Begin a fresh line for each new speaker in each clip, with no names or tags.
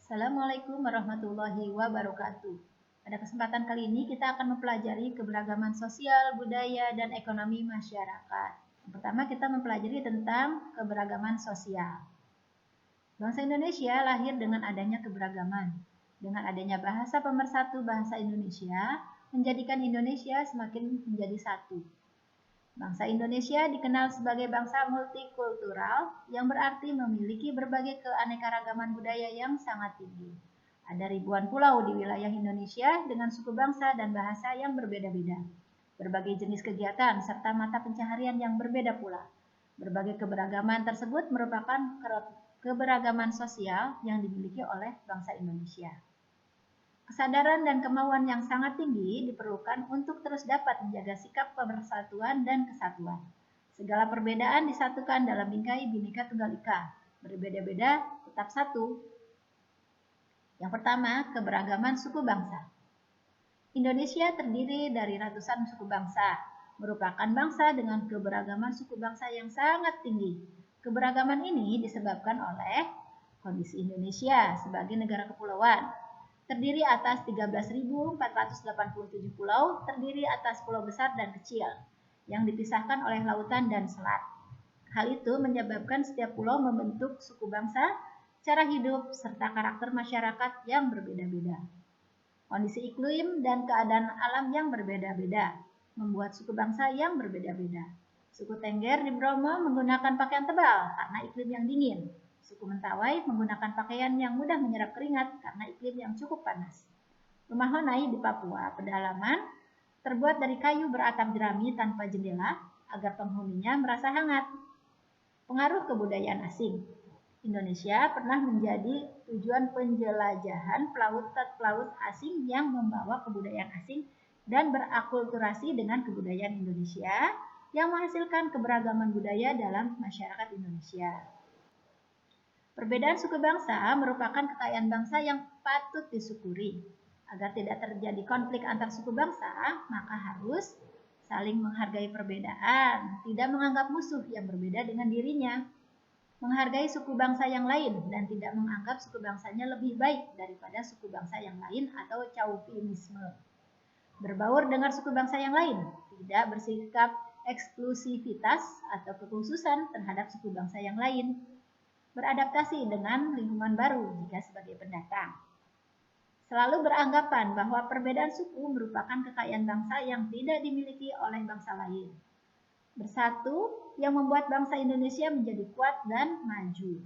Assalamualaikum warahmatullahi wabarakatuh. Pada kesempatan kali ini kita akan mempelajari keberagaman sosial, budaya, dan ekonomi masyarakat. Yang pertama kita mempelajari tentang keberagaman sosial. Bangsa Indonesia lahir dengan adanya keberagaman. Dengan adanya bahasa pemersatu bahasa Indonesia, menjadikan Indonesia semakin menjadi satu. Bangsa Indonesia dikenal sebagai bangsa multikultural yang berarti memiliki berbagai keanekaragaman budaya yang sangat tinggi. Ada ribuan pulau di wilayah Indonesia dengan suku bangsa dan bahasa yang berbeda-beda. Berbagai jenis kegiatan serta mata pencaharian yang berbeda pula. Berbagai keberagaman tersebut merupakan keberagaman sosial yang dimiliki oleh bangsa Indonesia. Kesadaran dan kemauan yang sangat tinggi diperlukan untuk terus dapat menjaga sikap pemersatuan dan kesatuan. Segala perbedaan disatukan dalam bingkai Bhinneka Tunggal Ika. Berbeda-beda tetap satu. Yang pertama, keberagaman suku bangsa. Indonesia terdiri dari ratusan suku bangsa, merupakan bangsa dengan keberagaman suku bangsa yang sangat tinggi. Keberagaman ini disebabkan oleh kondisi Indonesia sebagai negara kepulauan. Terdiri atas 13.487 pulau, terdiri atas pulau besar dan kecil, yang dipisahkan oleh lautan dan selat. Hal itu menyebabkan setiap pulau membentuk suku bangsa, cara hidup, serta karakter masyarakat yang berbeda-beda. Kondisi iklim dan keadaan alam yang berbeda-beda, membuat suku bangsa yang berbeda-beda. Suku Tengger di Bromo menggunakan pakaian tebal karena iklim yang dingin. Suku Mentawai menggunakan pakaian yang mudah menyerap keringat karena iklim yang cukup panas. Rumah Honai di Papua pedalaman terbuat dari kayu beratap jerami tanpa jendela agar penghuninya merasa hangat. Pengaruh kebudayaan asing. Indonesia pernah menjadi tujuan penjelajahan pelaut asing yang membawa kebudayaan asing dan berakulturasi dengan kebudayaan Indonesia yang menghasilkan keberagaman budaya dalam masyarakat Indonesia. Perbedaan suku bangsa merupakan kekayaan bangsa yang patut disyukuri. Agar tidak terjadi konflik antar suku bangsa, maka harus saling menghargai perbedaan, tidak menganggap musuh yang berbeda dengan dirinya. Menghargai suku bangsa yang lain dan tidak menganggap suku bangsanya lebih baik daripada suku bangsa yang lain atau chauvinisme. Berbaur dengan suku bangsa yang lain, tidak bersikap eksklusivitas atau kekhususan terhadap suku bangsa yang lain. Beradaptasi dengan lingkungan baru jika sebagai pendatang. Selalu beranggapan bahwa perbedaan suku merupakan kekayaan bangsa yang tidak dimiliki oleh bangsa lain. Bersatu yang membuat bangsa Indonesia menjadi kuat dan maju.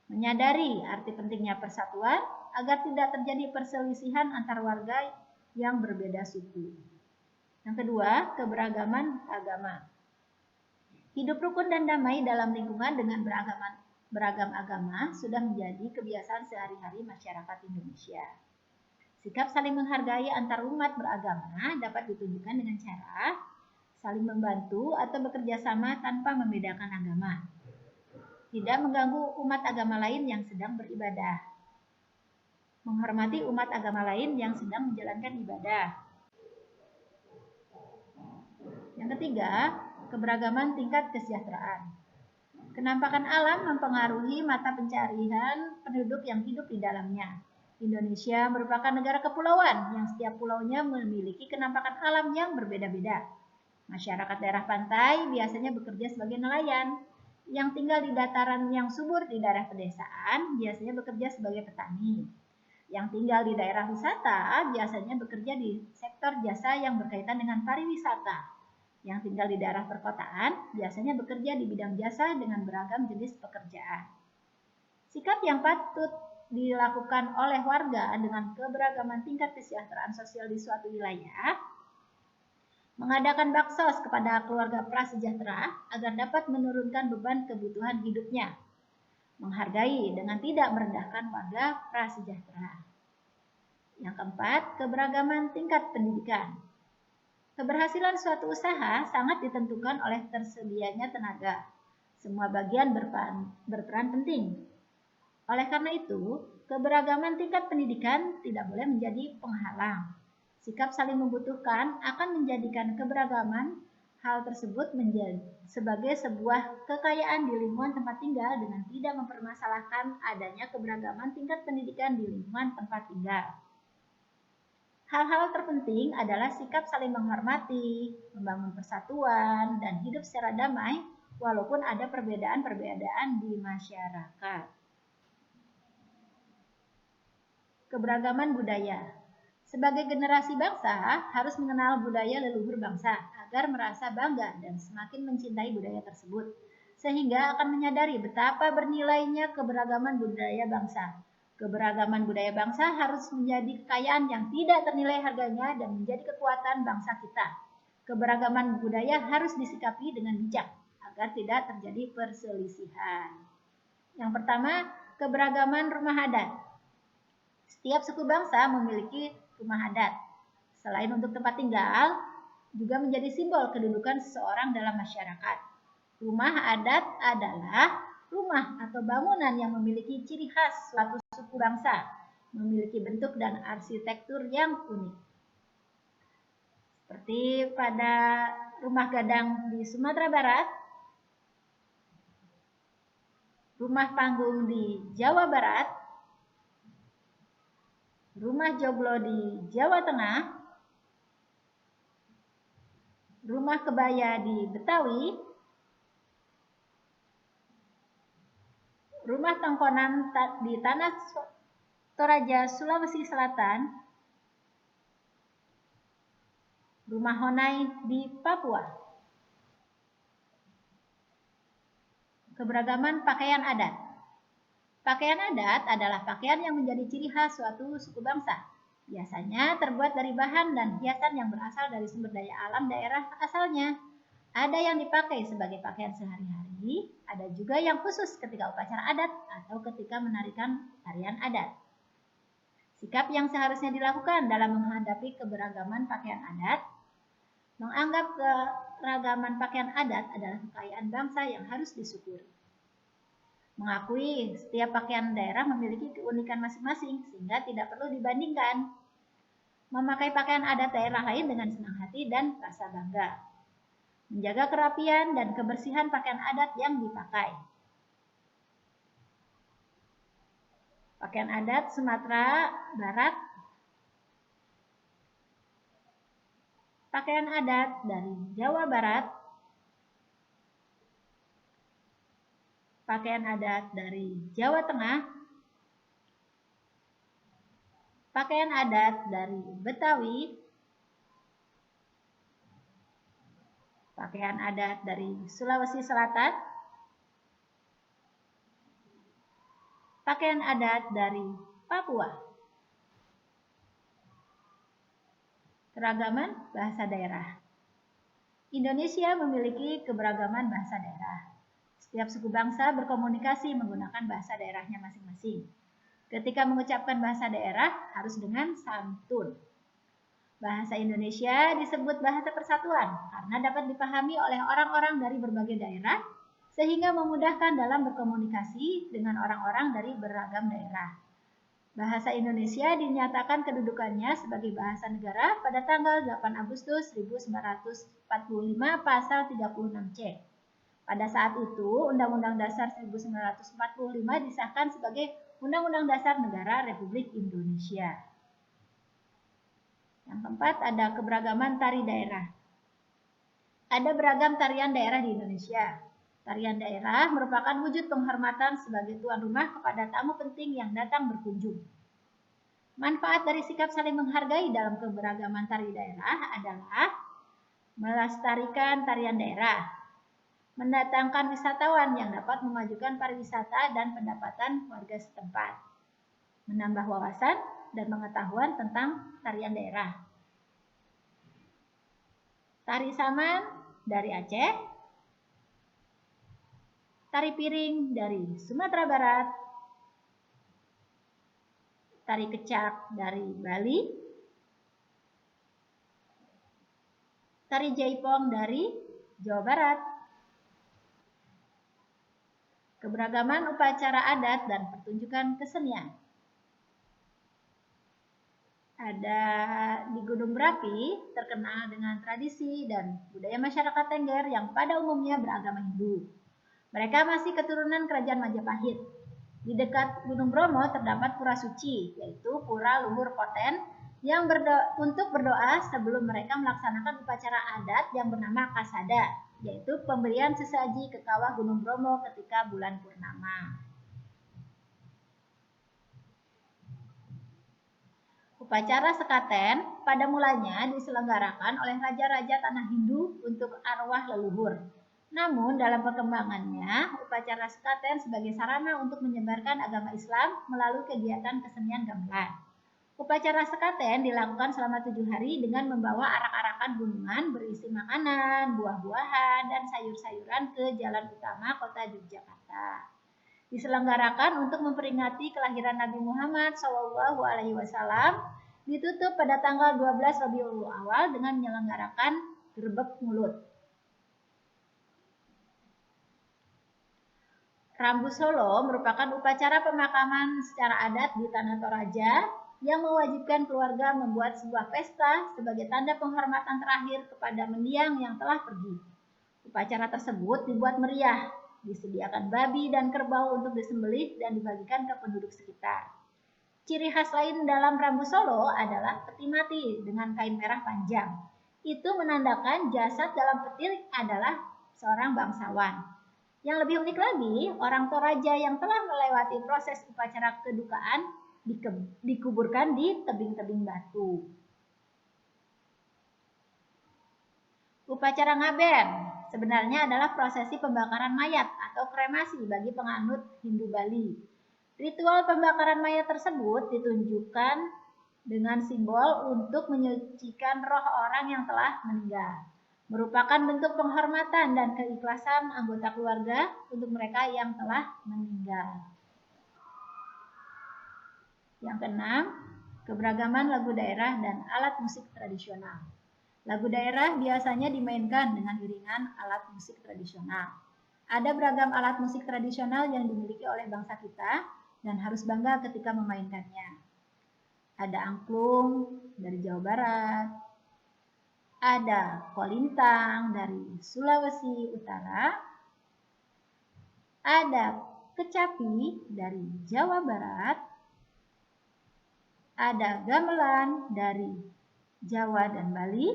Menyadari arti pentingnya persatuan agar tidak terjadi perselisihan antar warga yang berbeda suku. Yang kedua, keberagaman agama. Hidup rukun dan damai dalam lingkungan dengan beragam agama sudah menjadi kebiasaan sehari-hari masyarakat Indonesia. Sikap saling menghargai antar umat beragama dapat ditunjukkan dengan cara saling membantu atau bekerja sama tanpa membedakan agama. Tidak mengganggu umat agama lain yang sedang beribadah. Menghormati umat agama lain yang sedang menjalankan ibadah. Yang ketiga, keberagaman tingkat kesejahteraan. Kenampakan alam mempengaruhi mata pencarian penduduk yang hidup di dalamnya. Indonesia merupakan negara kepulauan yang setiap pulaunya memiliki kenampakan alam yang berbeda-beda. Masyarakat daerah pantai biasanya bekerja sebagai nelayan. Yang tinggal di dataran yang subur di daerah pedesaan biasanya bekerja sebagai petani. Yang tinggal di daerah wisata biasanya bekerja di sektor jasa yang berkaitan dengan pariwisata. Yang tinggal di daerah perkotaan biasanya bekerja di bidang jasa dengan beragam jenis pekerjaan. Sikap yang patut dilakukan oleh warga dengan keberagaman tingkat kesejahteraan sosial di suatu wilayah, mengadakan baksos kepada keluarga prasejahtera agar dapat menurunkan beban kebutuhan hidupnya, menghargai dengan tidak merendahkan warga prasejahtera. Yang keempat, keberagaman tingkat pendidikan. Keberhasilan suatu usaha sangat ditentukan oleh tersedianya tenaga. Semua bagian berperan penting. Oleh karena itu, keberagaman tingkat pendidikan tidak boleh menjadi penghalang. Sikap saling membutuhkan akan menjadikan keberagaman Hal tersebut menjadi sebagai sebuah kekayaan di lingkungan tempat tinggal dengan tidak mempermasalahkan adanya keberagaman tingkat pendidikan di lingkungan tempat tinggal. Hal-hal terpenting adalah sikap saling menghormati, membangun persatuan, dan hidup secara damai walaupun ada perbedaan-perbedaan di masyarakat. Keberagaman budaya. Sebagai generasi bangsa, harus mengenal budaya leluhur bangsa agar merasa bangga dan semakin mencintai budaya tersebut, sehingga akan menyadari betapa bernilainya keberagaman budaya bangsa. Keberagaman budaya bangsa harus menjadi kekayaan yang tidak ternilai harganya dan menjadi kekuatan bangsa kita. Keberagaman budaya harus disikapi dengan bijak agar tidak terjadi perselisihan. Yang pertama, keberagaman rumah adat. Setiap suku bangsa memiliki rumah adat. Selain untuk tempat tinggal, juga menjadi simbol kedudukan seseorang dalam masyarakat. Rumah adat adalah rumah atau bangunan yang memiliki ciri khas suatu suku bangsa, memiliki bentuk dan arsitektur yang unik. Seperti pada rumah gadang di Sumatera Barat, rumah panggung di Jawa Barat, rumah joglo di Jawa Tengah, rumah kebaya di Betawi, rumah tongkonan di Tanah Toraja, Sulawesi Selatan, rumah Honai di Papua. Keberagaman pakaian adat. Pakaian adat adalah pakaian yang menjadi ciri khas suatu suku bangsa. Biasanya terbuat dari bahan dan hiasan yang berasal dari sumber daya alam daerah asalnya. Ada yang dipakai sebagai pakaian sehari-hari, ada juga yang khusus ketika upacara adat atau ketika menarikan tarian adat. Sikap yang seharusnya dilakukan dalam menghadapi keberagaman pakaian adat, menganggap keragaman pakaian adat adalah kekayaan bangsa yang harus disyukuri. Mengakui setiap pakaian daerah memiliki keunikan masing-masing sehingga tidak perlu dibandingkan. Memakai pakaian adat daerah lain dengan senang hati dan rasa bangga. Menjaga kerapian dan kebersihan pakaian adat yang dipakai. Pakaian adat Sumatera Barat. Pakaian adat dari Jawa Barat. Pakaian adat dari Jawa Tengah, pakaian adat dari Betawi, pakaian adat dari Sulawesi Selatan, pakaian adat dari Papua. Keragaman bahasa daerah. Indonesia memiliki keberagaman bahasa daerah. Setiap suku bangsa berkomunikasi menggunakan bahasa daerahnya masing-masing. Ketika mengucapkan bahasa daerah harus dengan santun. Bahasa Indonesia disebut bahasa persatuan karena dapat dipahami oleh orang-orang dari berbagai daerah sehingga memudahkan dalam berkomunikasi dengan orang-orang dari beragam daerah. Bahasa Indonesia dinyatakan kedudukannya sebagai bahasa negara pada tanggal 8 Agustus 1945 pasal 36C. Pada saat itu, Undang-Undang Dasar 1945 disahkan sebagai Undang-Undang Dasar Negara Republik Indonesia. Yang keempat, ada keberagaman tari daerah. Ada beragam tarian daerah di Indonesia. Tarian daerah merupakan wujud penghormatan sebagai tuan rumah kepada tamu penting yang datang berkunjung. Manfaat dari sikap saling menghargai dalam keberagaman tari daerah adalah melestarikan tarian daerah, mendatangkan wisatawan yang dapat memajukan pariwisata dan pendapatan warga setempat, menambah wawasan dan pengetahuan tentang tarian daerah. Tari saman dari Aceh, tari piring dari Sumatera Barat, tari kecak dari Bali, tari jaipong dari Jawa Barat. Keberagaman upacara adat dan pertunjukan kesenian. Ada di Gunung Merapi, terkenal dengan tradisi dan budaya masyarakat Tengger yang pada umumnya beragama Hindu. Mereka masih keturunan kerajaan Majapahit. Di dekat Gunung Bromo terdapat pura suci, yaitu pura luhur Poten, yang untuk berdoa sebelum mereka melaksanakan upacara adat yang bernama Kasada, yaitu pemberian sesaji ke kawah Gunung Bromo ketika bulan purnama. Upacara sekaten pada mulanya diselenggarakan oleh raja-raja tanah Hindu untuk arwah leluhur. Namun dalam perkembangannya, upacara sekaten sebagai sarana untuk menyebarkan agama Islam melalui kegiatan kesenian gamelan. Upacara sekaten dilakukan selama 7 hari dengan membawa arak-arakan gunungan berisi makanan, buah-buahan, dan sayur-sayuran ke jalan utama kota Yogyakarta. Diselenggarakan untuk memperingati kelahiran Nabi Muhammad SAW, ditutup pada tanggal 12 Rabiul Awal dengan menyelenggarakan gerbek mulut. Rambu Solo merupakan upacara pemakaman secara adat di Tanah Toraja yang mewajibkan keluarga membuat sebuah pesta sebagai tanda penghormatan terakhir kepada mendiang yang telah pergi. Upacara tersebut dibuat meriah, disediakan babi dan kerbau untuk disembelih dan dibagikan ke penduduk sekitar. Ciri khas lain dalam Rambu Solo adalah peti mati dengan kain merah panjang. Itu menandakan jasad dalam peti adalah seorang bangsawan. Yang lebih unik lagi, orang Toraja yang telah melewati proses upacara kedukaan dikuburkan di tebing-tebing batu. Upacara ngaben sebenarnya adalah prosesi pembakaran mayat atau kremasi bagi penganut Hindu Bali. Ritual pembakaran mayat tersebut ditunjukkan dengan simbol untuk menyucikan roh orang yang telah meninggal. Merupakan bentuk penghormatan dan keikhlasan anggota keluarga untuk mereka yang telah meninggal. Yang keenam, keberagaman lagu daerah dan alat musik tradisional. Lagu daerah biasanya dimainkan dengan iringan alat musik tradisional. Ada beragam alat musik tradisional yang dimiliki oleh bangsa kita dan harus bangga ketika memainkannya. Ada angklung dari Jawa Barat, ada kolintang dari Sulawesi Utara, ada kecapi dari Jawa Barat, ada gamelan dari Jawa dan Bali,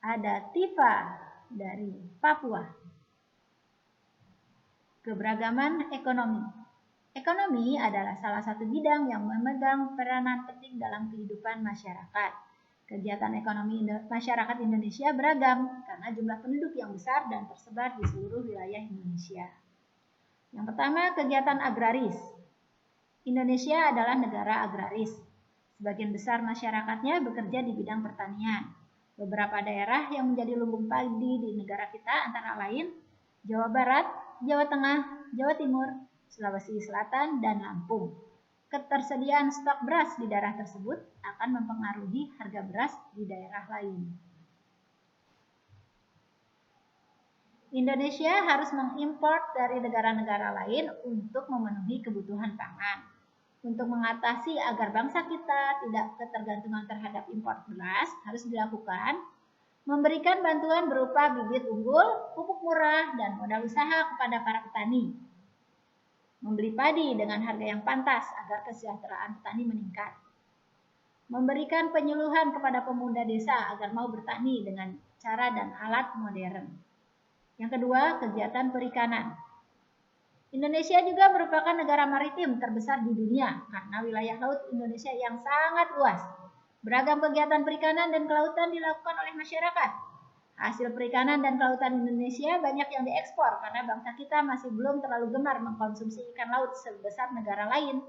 ada tifa dari Papua. Keberagaman ekonomi. Ekonomi adalah salah satu bidang yang memegang peranan penting dalam kehidupan masyarakat. Kegiatan ekonomi masyarakat Indonesia beragam karena jumlah penduduk yang besar dan tersebar di seluruh wilayah Indonesia. Yang pertama, kegiatan agraris. Indonesia adalah negara agraris. Sebagian besar masyarakatnya bekerja di bidang pertanian. Beberapa daerah yang menjadi lumbung padi di negara kita antara lain Jawa Barat, Jawa Tengah, Jawa Timur, Sulawesi Selatan, dan Lampung. Ketersediaan stok beras di daerah tersebut akan mempengaruhi harga beras di daerah lain. Indonesia harus mengimpor dari negara-negara lain untuk memenuhi kebutuhan pangan. Untuk mengatasi agar bangsa kita tidak ketergantungan terhadap impor beras, harus dilakukan memberikan bantuan berupa bibit unggul, pupuk murah, dan modal usaha kepada para petani. Membeli padi dengan harga yang pantas agar kesejahteraan petani meningkat. Memberikan penyuluhan kepada pemuda desa agar mau bertani dengan cara dan alat modern. Yang kedua, kegiatan perikanan. Indonesia juga merupakan negara maritim terbesar di dunia karena wilayah laut Indonesia yang sangat luas. Beragam kegiatan perikanan dan kelautan dilakukan oleh masyarakat. Hasil perikanan dan kelautan Indonesia banyak yang diekspor karena bangsa kita masih belum terlalu gemar mengkonsumsi ikan laut sebesar negara lain.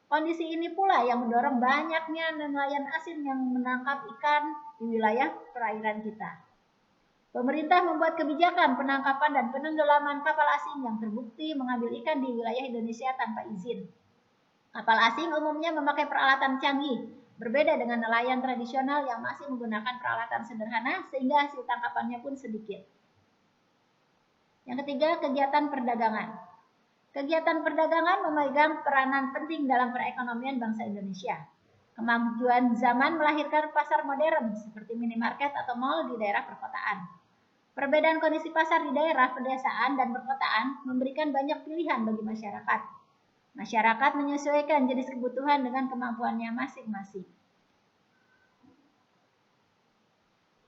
Kondisi ini pula yang mendorong banyaknya nelayan asing yang menangkap ikan di wilayah perairan kita. Pemerintah membuat kebijakan penangkapan dan penenggelaman kapal asing yang terbukti mengambil ikan di wilayah Indonesia tanpa izin. Kapal asing umumnya memakai peralatan canggih, berbeda dengan nelayan tradisional yang masih menggunakan peralatan sederhana sehingga hasil tangkapannya pun sedikit. Yang ketiga, kegiatan perdagangan. Kegiatan perdagangan memegang peranan penting dalam perekonomian bangsa Indonesia. Kemajuan zaman melahirkan pasar modern seperti minimarket atau mal di daerah perkotaan. Perbedaan kondisi pasar di daerah pedesaan dan perkotaan memberikan banyak pilihan bagi masyarakat. Masyarakat menyesuaikan jenis kebutuhan dengan kemampuannya masing-masing.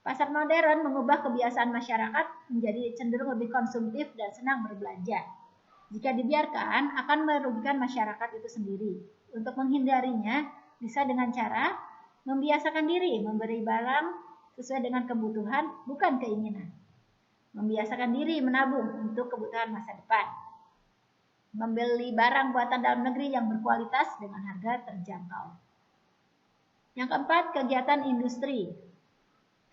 Pasar modern mengubah kebiasaan masyarakat menjadi cenderung lebih konsumtif dan senang berbelanja. Jika dibiarkan, akan merugikan masyarakat itu sendiri. Untuk menghindarinya, bisa dengan cara membiasakan diri memberi barang sesuai dengan kebutuhan, bukan keinginan. Membiasakan diri menabung untuk kebutuhan masa depan. Membeli barang buatan dalam negeri yang berkualitas dengan harga terjangkau. Yang keempat, kegiatan industri.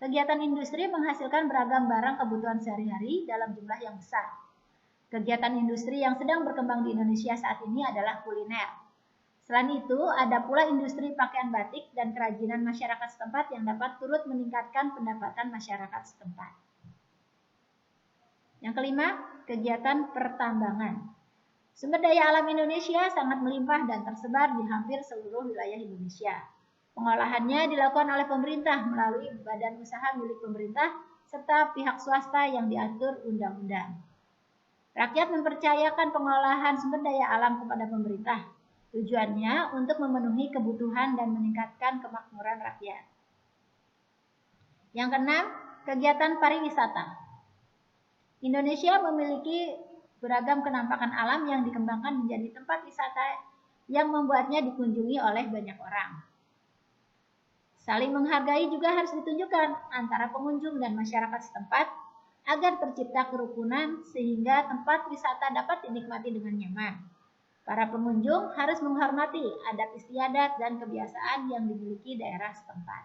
Kegiatan industri menghasilkan beragam barang kebutuhan sehari-hari dalam jumlah yang besar. Kegiatan industri yang sedang berkembang di Indonesia saat ini adalah kuliner. Selain itu, ada pula industri pakaian batik dan kerajinan masyarakat setempat yang dapat turut meningkatkan pendapatan masyarakat setempat. Yang kelima, kegiatan pertambangan. Sumber daya alam Indonesia sangat melimpah dan tersebar di hampir seluruh wilayah Indonesia. Pengolahannya dilakukan oleh pemerintah melalui badan usaha milik pemerintah serta pihak swasta yang diatur undang-undang. Rakyat mempercayakan pengolahan sumber daya alam kepada pemerintah. Tujuannya untuk memenuhi kebutuhan dan meningkatkan kemakmuran rakyat. Yang keenam, kegiatan pariwisata. Indonesia memiliki beragam kenampakan alam yang dikembangkan menjadi tempat wisata yang membuatnya dikunjungi oleh banyak orang. Saling menghargai juga harus ditunjukkan antara pengunjung dan masyarakat setempat agar tercipta kerukunan sehingga tempat wisata dapat dinikmati dengan nyaman. Para pengunjung harus menghormati adat istiadat dan kebiasaan yang dimiliki daerah setempat.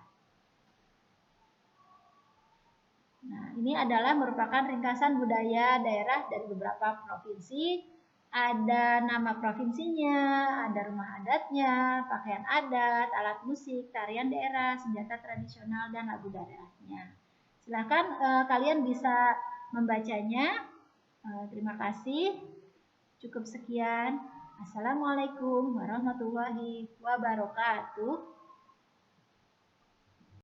Nah, ini adalah merupakan ringkasan budaya daerah dari beberapa provinsi. Ada nama provinsinya, ada rumah adatnya, pakaian adat, alat musik, tarian daerah, senjata tradisional, dan lagu daerahnya. Silakan kalian bisa membacanya. Terima kasih. Cukup sekian. Assalamualaikum warahmatullahi wabarakatuh.